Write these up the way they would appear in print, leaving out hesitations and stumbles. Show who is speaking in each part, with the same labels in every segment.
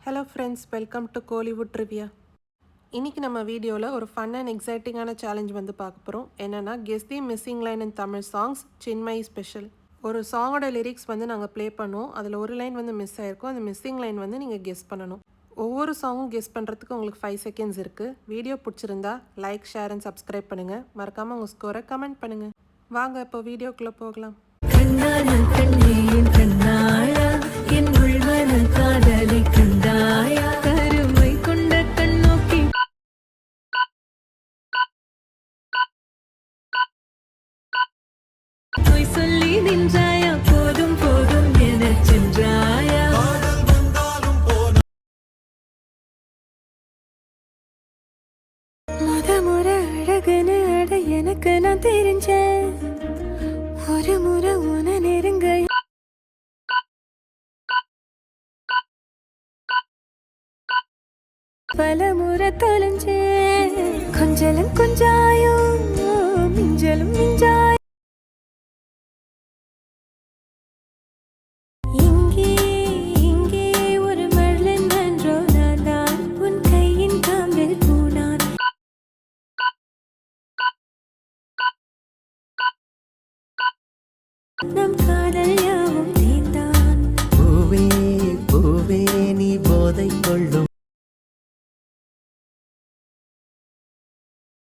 Speaker 1: Hello friends, welcome to Kollywood trivia. இன்றைக்கி நம்ம வீடியோவில் ஒரு ஃபன் அண்ட் எக்ஸைட்டிங்கான சேலஞ்ச் வந்து பார்க்க போகிறோம். என்னென்னா, கெஸ் தி மிஸ்ஸிங் லைன் இன் தமிழ் சாங்ஸ் சின்மயி ஸ்பெஷல். ஒரு சாங்கோட லிரிக்ஸ் வந்து நாங்கள் ப்ளே பண்ணுவோம். அதில் ஒரு லைன் வந்து மிஸ் ஆகிருக்கும். அந்த மிஸ்ஸிங் லைன் வந்து நீங்கள் கெஸ் பண்ணணும். ஒவ்வொரு சாங்கும் கெஸ் பண்ணுறதுக்கு உங்களுக்கு 5 செகண்ட்ஸ் இருக்குது. வீடியோ பிடிச்சிருந்தா லைக், ஷேர் அண்ட் சப்ஸ்கிரைப் பண்ணுங்கள். மறக்காமல் உங்கள் ஸ்கோரை கமெண்ட் பண்ணுங்கள். வாங்க இப்போ வீடியோக்குள்ளே போகலாம்.
Speaker 2: சொல்லி நின்றாயா, போதும் போதும் என சென்றாயா. முறை அழகுன்னு அட எனக்கு நான் தெரிஞ்சேன். ஒரு முறை உன நெருங்க பல முறை தொலைஞ்சேன். கொஞ்சலும் கொஞ்சாயும் மிஞ்சலும் மிஞ்சாயும் நம் காதல் யாவும் தீர்ந்தான்.
Speaker 3: பூவே பூவே நீ போதை கொள்ளும்.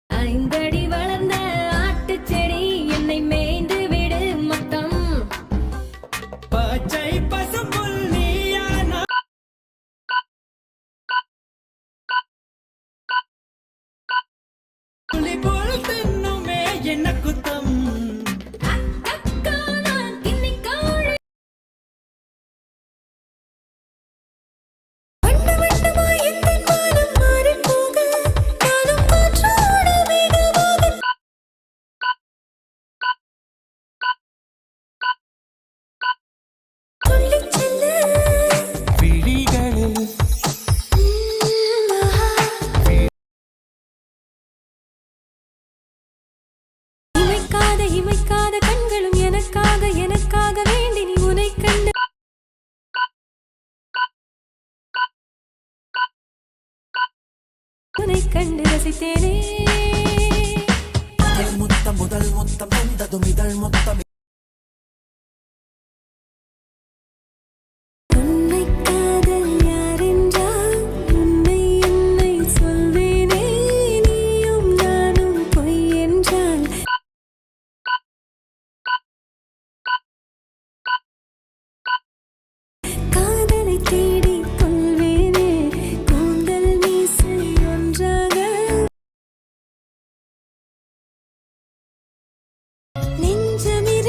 Speaker 2: ஐந்தடி வளர்ந்த ஆட்டுச்செடி என்னை மேய்ந்து விடு மொத்தம்.
Speaker 3: பச்சை பசும்புல் நீயானா புலி போல் தின்னுமே என்ன குத்தம்.
Speaker 2: இமைக்காத கண்களும் எனக்காக எனக்காக வேண்டி நீ உனை கண்டு உனை கண்டு ரசித்தேனே.
Speaker 3: முதல் முத்தம் வந்ததும் இதழ் மொத்தம்.
Speaker 2: உன்னை காதல் யாரென்றால் உன்னை என்னை சொல்வேனே. நீயும் நானும் பொய் என்றால் காதலை தேடி கொள்வேனே. கூந்தல் மீசை ஒன்றாக நெஞ்சமிர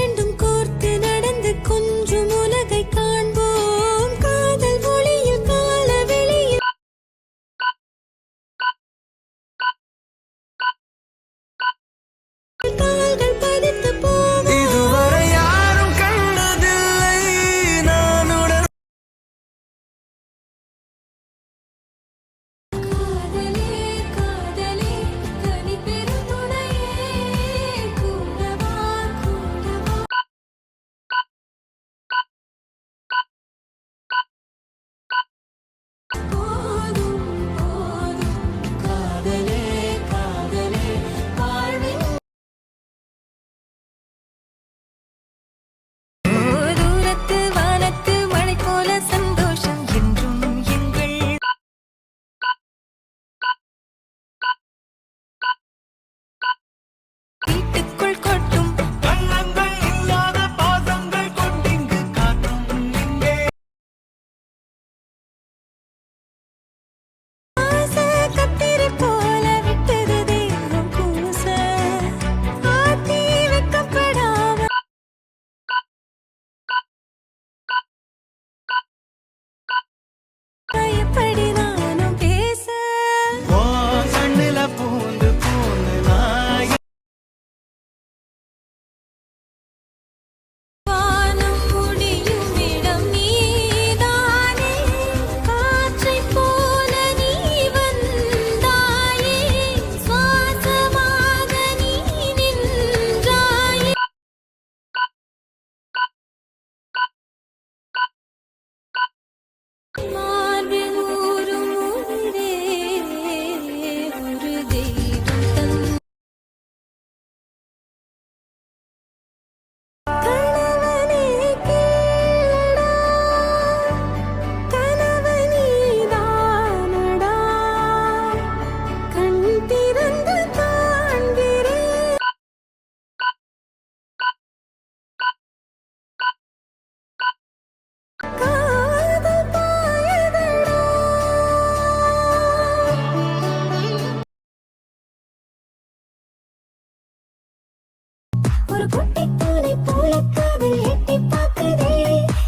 Speaker 2: குட்டி பூனை போல காதல் எட்டி பார்க்குதே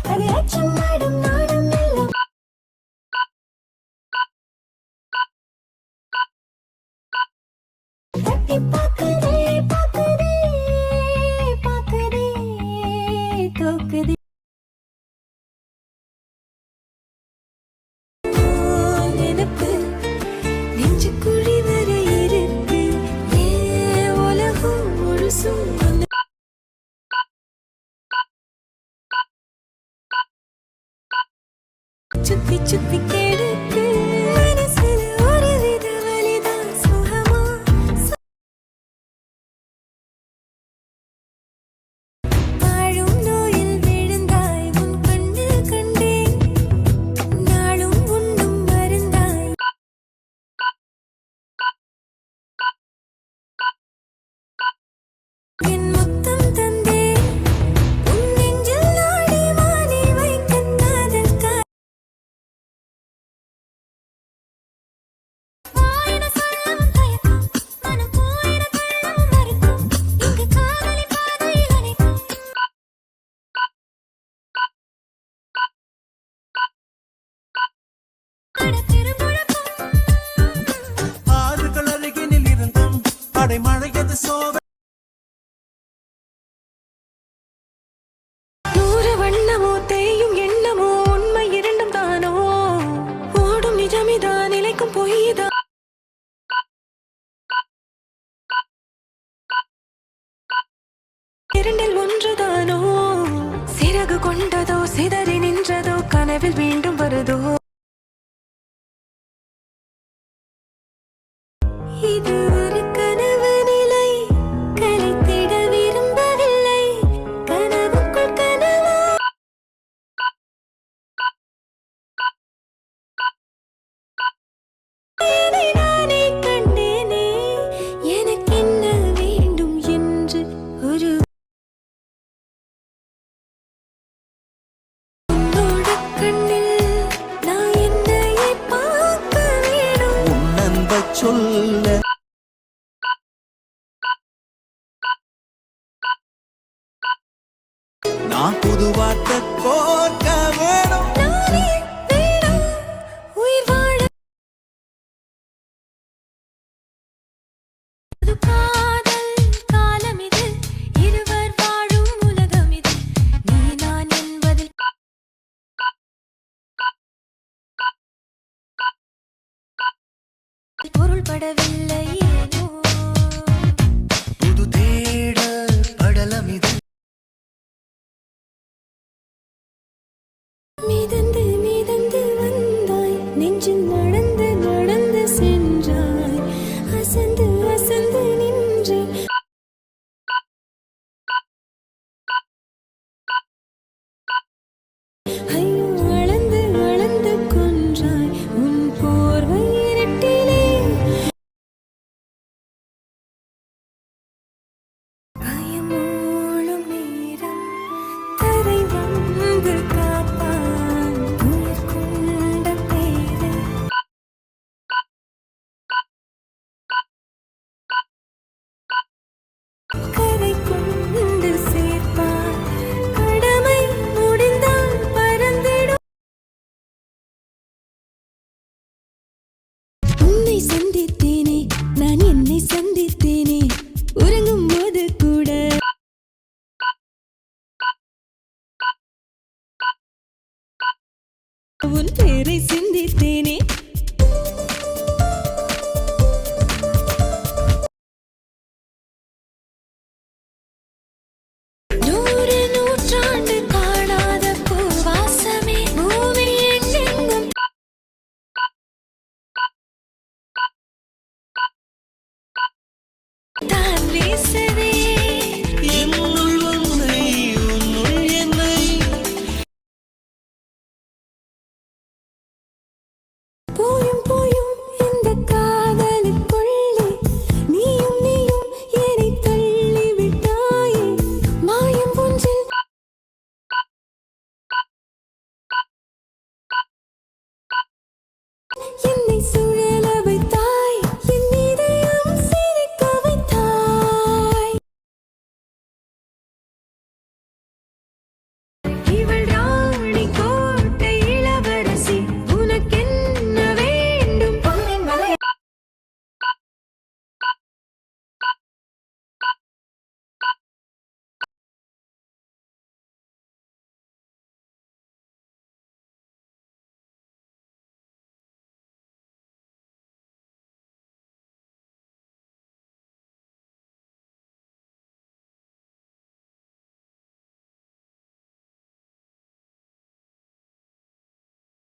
Speaker 2: அது அச்சம் ஆடும் நாடம் எல்லாம் தட்டி பார்க்குதே பார்க்குதே பார்க்குதே தோக்குதே நினைப்பு நெஞ்சு குழி வர இருக்கு ஏன் உலகம் முழுசும் உன்னை சுத்தி சுத்தி கெடுக்கு மனசுல ஒரு வித வலிதான் சுகமா வாழும் நோயில் விழுந்தாய் உன் கண்ணில் கண்டேன் நாளும் உண்ணும் மருந்தாய் என் முத்தம் தந்தேன் உன் நெஞ்சில் நாடி வாணி வைக்க காதல் வாயின சொல்லவும் தயக்கம் மனம் போயின கொள்ளவும் மறுக்கும் இங்கு காதலி பாதையில் அனைத்தும் அட திருமுழக்கம்
Speaker 3: ஆறுகள் அருகினில் இருந்தும் அடைமழையது சோக
Speaker 2: நூறு வண்ணமோ தேயும் எண்ணமோ உண்மை இரண்டும் தானோ ஓடும் நிஜமிதான் நிலைக்கும் பொய்தான் இரண்டில் ஒன்றுதானோ சிறகு கொண்டதோ சிதறி நின்றதோ கனவில் மீண்டும் வருதோ இது ஒரு கனவு நிலை கலைத்திட விரும்பவில்லை கனவுக்குள் கனவா என்னை நானே கண்டேனே எனக்கென்ன வேண்டும் என்று ஒரு உன்னோட கண்ணில் நான் என்னையே பார்க்க வேணும்
Speaker 3: உன் அன்பைச் சொல்ல நான் புது வார்த்தை கோர்க்க வேணும்
Speaker 2: நானே வேணும் உயிர் வாழ அது காதல் காலம் இது இருவர் வாழும் உலகம் இது நீ நான் என்பதில் பொருள்படவில்லை ஏனோ
Speaker 3: புது தேடல் படலம் இது
Speaker 2: மிதந்து மிதந்து வந்தாய் நெஞ்சில் நடந்து நடந்து சென்றாய் அசந்து அசந்து நின்றேன் ஐயோ அளந்து அளந்து கொன்றாய் உன் போர்வை இரட்டிலே பயமூளும் நேரம் தரை வந்து காப்பான் உயிர் கொண்ட பேரை கரை கொண்டு சேர்ப்பான் கடமை முடிந்தால் பறந்திடும் உன்னை சந்தித்தேனே நான் என்னை சந்தித்தேனே உறங்கும் போது கூட உன் பேரை சிந்தித்தேனே நூறு நூற்றாண்டு காணாத பூவாசமே பூமி எங்கெங்கும் தான் வீச